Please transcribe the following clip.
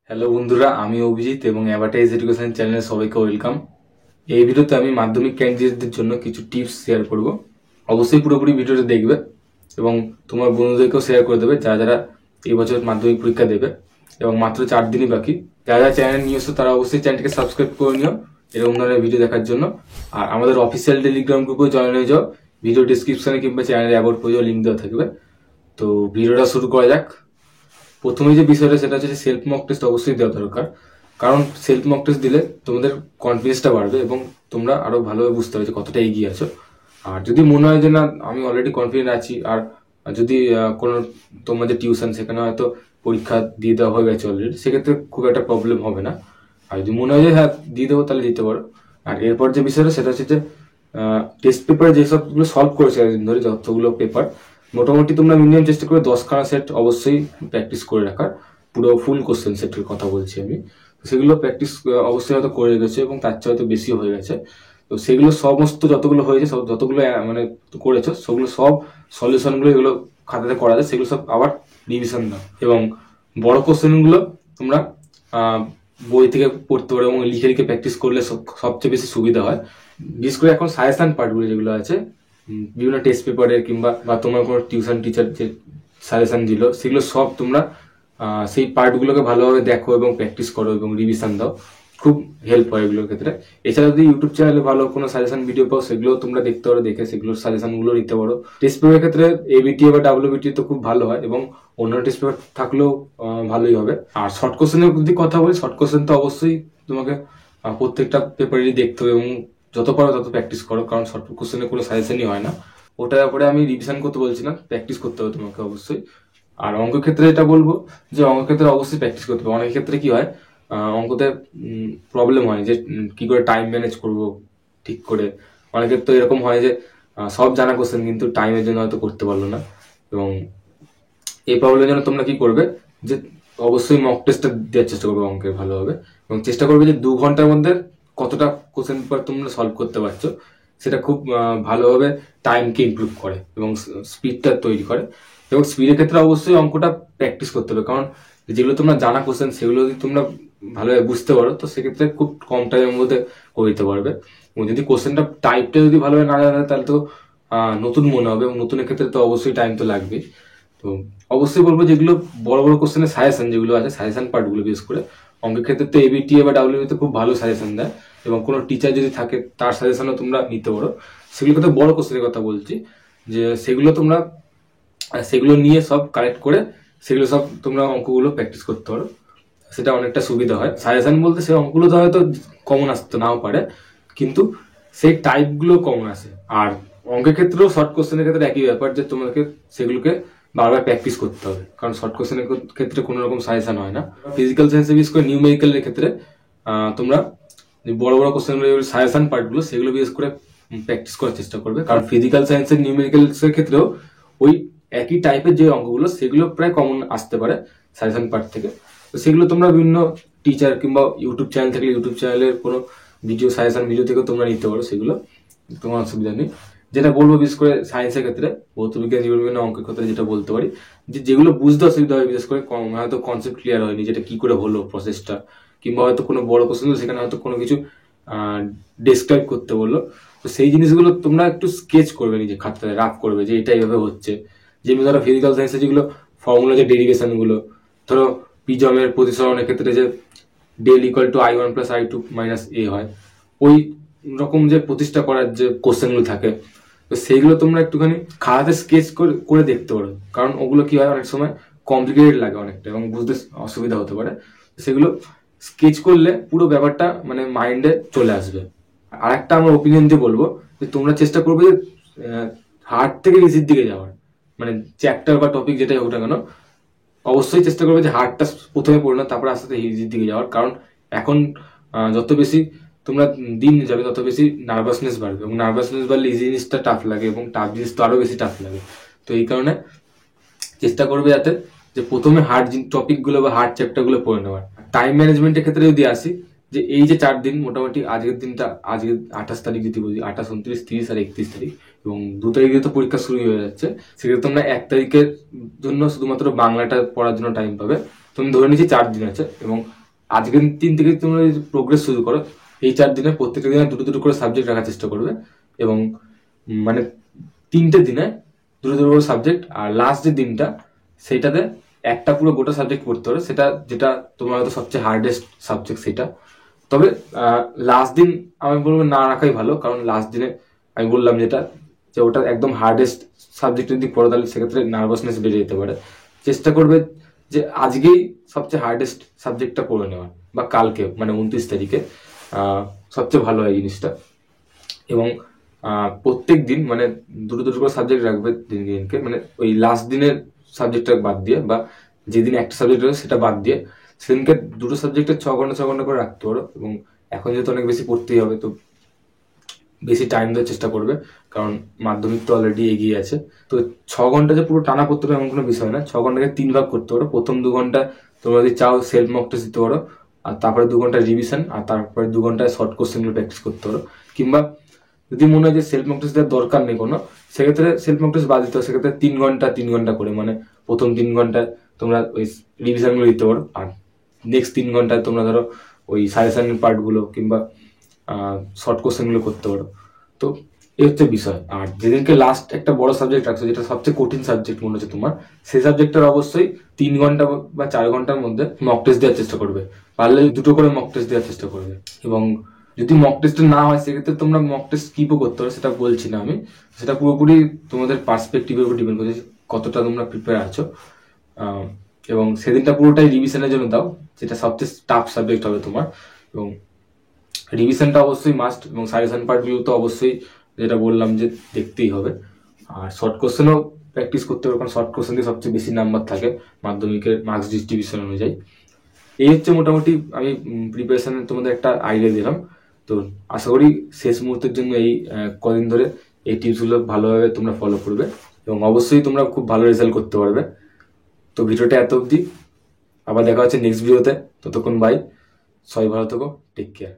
Hello বন্ধুরা, আমি অভিজিৎ এবং অ্যাভারটাইজ এডুকেশন চ্যানেলে সবাইকে ওয়েলকাম। এই ভিডিওতে আমি মাধ্যমিক ক্যান্ডিডেটদের জন্য কিছু টিপস শেয়ার করব। অবশ্যই পুরোপুরি ভিডিওটা দেখবে এবং তোমার বন্ধুদেরকেও শেয়ার করে দেবে যারা যারা এই বছর মাধ্যমিক পরীক্ষা দেবে এবং মাত্র 4 দিনই বাকি। যারা যারা চ্যানেল নিয়ে এসছো তারা অবশ্যই চ্যানেলটিকে সাবস্ক্রাইব করে নিও এরকম ধরনের ভিডিও দেখার জন্য। আর আমাদের অফিসিয়াল টেলিগ্রাম গ্রুপেও জয়েন হয়ে যাও, ভিডিও ডিসক্রিপশনে কিংবা চ্যানেলে অ্যাবাউট পেজেও লিঙ্ক দেওয়া থাকবে। তো ভিডিওটা শুরু করা যাক। প্রথমে যে বিষয়টা সেটা হচ্ছে সেলফ মক টেস্ট অবশ্যই দেওয়া দরকার, কারণ সেলফ মক টেস্ট দিলে তোমাদের কনফিডেন্সটা বাড়বে এবং তোমরা আরো ভালোভাবে বুঝতে পারবে যে কতটা এগিয়ে আছো। আর যদি মনে হয় যে না আমি অলরেডি কনফিডেন্ট আছি, আর যদি কোনো তোমাদের টিউশন সেখানে হয়তো পরীক্ষা দিয়ে দেওয়া হয়ে গেছে অলরেডি, সেক্ষেত্রে খুব একটা প্রবলেম হবে না। আর যদি মনে হয় যে হ্যাঁ দিয়ে দেবো তাহলে দিতে পারো। আর এরপর যে বিষয়টা সেটা হচ্ছে যে টেস্ট পেপার যেসবগুলো সলভ করেছে এতদিন ধরে যতগুলো পেপার, মোটামুটি তোমরা মিনিমাম চেষ্টা করে 10খানা সেট অবশ্যই প্র্যাকটিস করে রাখার। পুরো ফুল কোশ্চেন সেটের কথা বলছি আমি। তো সেগুলো প্র্যাকটিস অবশ্যই হয়তো করে গেছে এবং তার চেয়ে হয়তো বেশি হয়ে গেছে। তো সেগুলো সমস্ত যতগুলো হয়েছে সব যতগুলো মানে করেছো সেগুলো সব সলিউশনগুলো এগুলো খাতাতে করা যায়, সেগুলো সব আবার রিভিশন দাও। এবং বড় কোশ্চেনগুলো তোমরা বই থেকে পড়তে পারো এবং লিখে লিখে প্র্যাকটিস করলে সবচেয়ে বেশি সুবিধা হয়। বিশেষ করে এখন সাজেশন পার্টগুলো যেগুলো আছে বিভিন্ন টেস্ট পেপারের কিংবা বা তোমার কোনো টিউশন টিচার যে সাজেশন দিল সেগুলো সব তোমরা সেই পার্টগুলোকে ভালোভাবে দেখো এবং প্র্যাকটিস করো এবং রিভিশন দাও, খুব হেল্প হয় এগুলোর ক্ষেত্রে। এছাড়া যদি ইউটিউব চ্যানেলে ভালো কোনো সাজেশন ভিডিও পাও সেগুলো তোমরা দেখতে পারো, দেখে সেগুলোর সাজেশনগুলো নিতে পারো। টেস্ট পেপারের ক্ষেত্রে এবিটি বা ডাব্লিউবিটি তো খুব ভালো হয় এবং অন্য টেস্ট পেপার থাকলেও ভালোই হবে। আর শর্ট কোশ্চেনের যদি কথা বলি, শর্ট কোশ্চেন তো অবশ্যই তোমাকে প্রত্যেকটা পেপারেরই দেখতে হবে এবং যত পারো তত প্র্যাকটিস করো, কারণ শর্ট কোশ্চেনে কোনো সাজেশনই হয় না। ওটার উপরে আমি রিভিশন করতে বলছি না, প্র্যাকটিস করতে হবে তোমাকে অবশ্যই। আর অঙ্কের ক্ষেত্রে এটা বলবো যে অঙ্কের ক্ষেত্রে অবশ্যই প্র্যাকটিস করতে হবে। অনেক ক্ষেত্রে কি হয় অঙ্কতে প্রবলেম হয় যে কি করে টাইম ম্যানেজ করব ঠিক করে। অনেকের তো এরকম হয় যে সব জানা কোশ্চেন কিন্তু টাইমের জন্য হয়তো করতে পারলো না। এবং এই প্রবলেমের জন্য তোমরা কি করবে যে অবশ্যই মক টেস্টটা দেওয়ার চেষ্টা করবে অঙ্কের ভালোভাবে, এবং চেষ্টা করবে যে 2 ঘন্টার মধ্যে কতটা কোশ্চেন পেপার তোমরা সলভ করতে পারছো। সেটা খুব ভালোভাবে টাইমকে ইমপ্রুভ করে এবং স্পিডটা তৈরি করে। এবং স্পিডের ক্ষেত্রে অবশ্যই অঙ্কটা প্র্যাকটিস করতে হবে, কারণ যেগুলো তোমরা জানা কোশ্চেন সেগুলো যদি তোমরা ভালোভাবে বুঝতে পারো তো সেক্ষেত্রে খুব কম টাইমের মধ্যে করে দিতে পারবে। এবং যদি কোশ্চেনটা টাইপটা যদি ভালোভাবে না জানা তাহলে তো নতুন মনে হবে, এবং নতুনের ক্ষেত্রে তো অবশ্যই টাইম তো লাগবেই। তো অবশ্যই বলবো যেগুলো বড় বড় কোশ্চেনের সাজেশন যেগুলো আছে, সাজেশন পার্টগুলো বিশেষ করে অঙ্কের ক্ষেত্রে তো এবিটিএ বা ডাব্লিউবিতে খুব ভালো সাজেশন দেয়, এবং কোনো টিচার যদি থাকে তার সাজেশনও তোমরা নিতে পারো। সেগুলো কথা বড় কোশ্চেনের কথা বলছি, যে সেগুলো তোমরা সেগুলো নিয়ে সব কালেক্ট করে সেগুলো সব তোমরা অঙ্কগুলো প্র্যাকটিস করতে পারো, সেটা অনেকটা সুবিধা হয়। সাজেশন বলতে সেই অঙ্কগুলো তো হয়তো কমন আসতে নাও পারে, কিন্তু সেই টাইপগুলো কমন আসে। আর অঙ্কের ক্ষেত্রেও শর্ট কোশ্চেনের ক্ষেত্রে একই ব্যাপার, যে তোমাকে সেগুলোকে বারবার প্র্যাকটিস করতে হবে, কারণ শর্ট কোশ্চেনের ক্ষেত্রে কোনো রকম সাজেশন হয় না। ফিজিক্যাল সায়েন্সে বিশেষ করে নিউমেরিক্যালের ক্ষেত্রে তোমরা যে বড় বড় কোশ্চেনগুলো সাজেশন পার্টগুলো সেগুলো বিশেষ করে প্র্যাকটিস করার চেষ্টা করবে, কারণ ফিজিক্যাল সায়েন্সের নিউমেরিক্যালসের ক্ষেত্রেও ওই একই টাইপের যে অঙ্কগুলো সেগুলো প্রায় কমন আসতে পারে সাজেশন পার্ট থেকে। তো সেগুলো তোমরা বিভিন্ন টিচার কিংবা ইউটিউব চ্যানেল থাকলে ইউটিউব চ্যানেলের কোনো ভিডিও সাজেশন ভিডিও থেকে তোমরা নিতে পারো, সেগুলো তোমার অসুবিধা নেই। যেটা বলবো বিশেষ করে সায়েন্সের ক্ষেত্রে, ভৌত বিজ্ঞান জীববিজ্ঞান অঙ্কের ক্ষেত্রে যেটা বলতে পারি, যে যেগুলো বুঝতে অসুবিধা হয় বিশেষ করে হয়তো কনসেপ্ট ক্লিয়ার হয়নি, যেটা কি করে হলো প্রসেসটা, কিংবা হয়তো কোনো বড় কোশ্চেন সেখানে হয়তো কোনো কিছু ডেসক্রাইব করতে বললো, তো সেই জিনিসগুলো তোমরা একটু স্কেচ করবে, নিজে খাতায় রাফ করবে যে এটা এইভাবে হচ্ছে। যেমনি ধরো ফিজিক্যাল সায়েন্সে যেগুলো ফর্মুলা, যে ডেরিভেশনগুলো, ধরো পিজমের প্রতিসরণের ক্ষেত্রে যে del equal to I1 + I2 - A হয়, ওই রকম যে প্রতিষ্ঠা করার যে কোশ্চেনগুলো থাকে, তো সেইগুলো তোমরা একটুখানি খাতাতে স্কেচ করে দেখতে পারো, কারণ ওগুলো কি হয় অনেক সময় কমপ্লিকেটেড লাগে অনেকটা এবং বুঝতে অসুবিধা হতে পারে। সেগুলো স্কেচ করলে পুরো ব্যাপারটা মানে মাইন্ডে চলে আসবে। আর একটা আমার ওপিনিয়ন দিয়ে বলবো যে তোমরা চেষ্টা করবে যে হার্ড থেকে ইজির দিকে যাওয়ার, মানে চ্যাপ্টার বা টপিক যেটাই হোক না কেন অবশ্যই চেষ্টা করবে যে হার্ডটা প্রথমে পড়ে না, তারপরে আস্তে আস্তে ইজির দিকে যাওয়ার। কারণ এখন যত বেশি তোমরা দিন যাবে তত বেশি নার্ভাসনেস বাড়বে, এবং নার্ভাসনেস বাড়লে ইজি জিনিসটা টাফ লাগে এবং টাফ জিনিস তো আরো বেশি টাফ লাগে। তো এই কারণে চেষ্টা করবে যাতে যে প্রথমে হার্ড টপিকগুলো বা হার্ড চ্যাপ্টারগুলো পড়ে নেওয়ার। টাইম ম্যানেজমেন্টের ক্ষেত্রে যদি আসি, যে এই যে 4 দিন মোটামুটি, আজকের দিনটা আজকে 28 তারিখ যদি বলি, 28, 29, 30 আর 31 তারিখ, এবং 2 তারিখে তো পরীক্ষা শুরু হয়ে যাচ্ছে। সেক্ষেত্রে তোমরা 1 তারিখের জন্য শুধুমাত্র বাংলাটা পড়ার জন্য টাইম পাবে। তুমি ধরে নিচ্ছি 4 দিন আছে, এবং আজকের দিন থেকে তোমরা যদি প্রোগ্রেস শুরু করো, এই 4 দিনে প্রত্যেকটা দিনে দুটো দুটো করে সাবজেক্ট রাখার চেষ্টা করবে, এবং মানে 3টে দিনে দুটো দুটো করে সাবজেক্ট, আর লাস্ট যে দিনটা সেইটাতে একটা পুরো গোটা সাবজেক্ট পড়তে হবে, সেটা যেটা তোমার হয়তো সবচেয়ে হার্ডেস্ট সাবজেক্ট সেটা। তবে লাস্ট দিন আমি বলবো না রাখাই ভালো, কারণ লাস্ট দিনে আমি বললাম যেটা, যে ওটা একদম হার্ডেস্ট সাবজেক্ট যদি পড়ো তাহলে সেক্ষেত্রে নার্ভাসনেস বেড়ে যেতে পারে। চেষ্টা করবে যে আজকেই সবচেয়ে হার্ডেস্ট সাবজেক্টটা পড়ে নেওয়ার, বা কালকে মানে 29 তারিখে সবচেয়ে ভালো হয় জিনিসটা। এবং প্রত্যেক দিন মানে দুটো দুটো করে সাবজেক্ট রাখবে দিনকে, মানে ওই লাস্ট দিনের সাবজেক্টটা বাদ দিয়ে, বা যেদিন একটা সাবজেক্ট রয়েছে সেটা বাদ দিয়ে সেদিনকে দুটো সাবজেক্টে 6 ঘন্টা করে রাখতে পারো। এবং এখন যেহেতু অনেক বেশি পড়তেই হবে, তো বেশি টাইম দেওয়ার চেষ্টা করবে, কারণ মাধ্যমিক তো অলরেডি এগিয়ে আছে। তো 6 ঘন্টা যে পুরো টানা পড়তে হবে এমন কোনো বিষয় না, 6 ঘন্টাকে 3 ভাগ করতে পারো। প্রথম 2 ঘন্টা তোমরা যদি চাও সেলফ মক টেস্ট দিতে পারো, আর তারপরে 2 ঘন্টা রিভিশন, আর তারপরে 2 ঘন্টায় শর্ট কোশ্চেনগুলো প্র্যাকটিস করতে পারো। কিংবা যদি মনে হয় যে সেলফ মক টেস্ট দেওয়ার দরকার নেই কোনো, সেক্ষেত্রে সেলফ মক টেস্ট বাদ দিতে হবে। সেক্ষেত্রে 3 ঘন্টা করে, মানে প্রথম 3 ঘন্টায় তোমরা ওই রিভিশনগুলো দিতে পারো, আর নেক্সট 3 ঘন্টায় তোমরা ধরো ওই সাজেশনের পার্টগুলো কিংবা শর্ট কোশ্চেনগুলো করতে পারো। তো এই হচ্ছে বিষয়। আর যেদিনকে লাস্ট একটা বড় সাবজেক্ট রাখছো, যেটা সবচেয়ে কঠিন সাবজেক্ট মনে হচ্ছে তোমার, সেই সাবজেক্টটার অবশ্যই 3 ঘন্টা বা 4 ঘন্টার মধ্যে মক টেস্ট দেওয়ার চেষ্টা করবে। পারলে 2টো করে মক টেস্ট দেওয়ার চেষ্টা করবে। এবং যদি মক টেস্ট না হয় সেক্ষেত্রে তোমরা মক টেস্ট স্কিপও করতে পারো, সেটা বলছি না আমি, সেটা পুরোপুরি তোমাদের পার্সপেক্টিভের উপর ডিপেন্ড করছে কতটা তোমরা প্রিপেয়ার আছো। এবং সেদিনটা পুরোটাই রিভিশনের জন্য দাও, যেটা সবচেয়ে টাফ সাবজেক্ট হবে তোমার। এবং রিভিশনটা অবশ্যই মাস্ট, এবং সাজেশন পার্টগুলো তো অবশ্যই যেটা বললাম যে দেখতেই হবে। আর শর্ট কোশ্চেনও প্র্যাকটিস করতে হবে, কারণ শর্ট কোশ্চেন দিয়ে সবচেয়ে বেশি নাম্বার থাকে মাধ্যমিকের মার্কস ডিস্ট্রিবিউশন অনুযায়ী। এই হচ্ছে মোটামুটি আমি প্রিপারেশনের তোমাদের একটা আইডিয়া দিলাম। তো আশা করি শেষ মুহূর্তের জন্য এই কদিন ধরে এই টিপসগুলো ভালোভাবে তোমরা ফলো করবে, এবং অবশ্যই তোমরা খুব ভালো রেজাল্ট করতে পারবে। তো ভিডিওটা এত অবধি, আবার দেখা হচ্ছে নেক্সট ভিডিওতে। ততক্ষণ বাই, সবাই ভালো থেকো, টেক কেয়ার।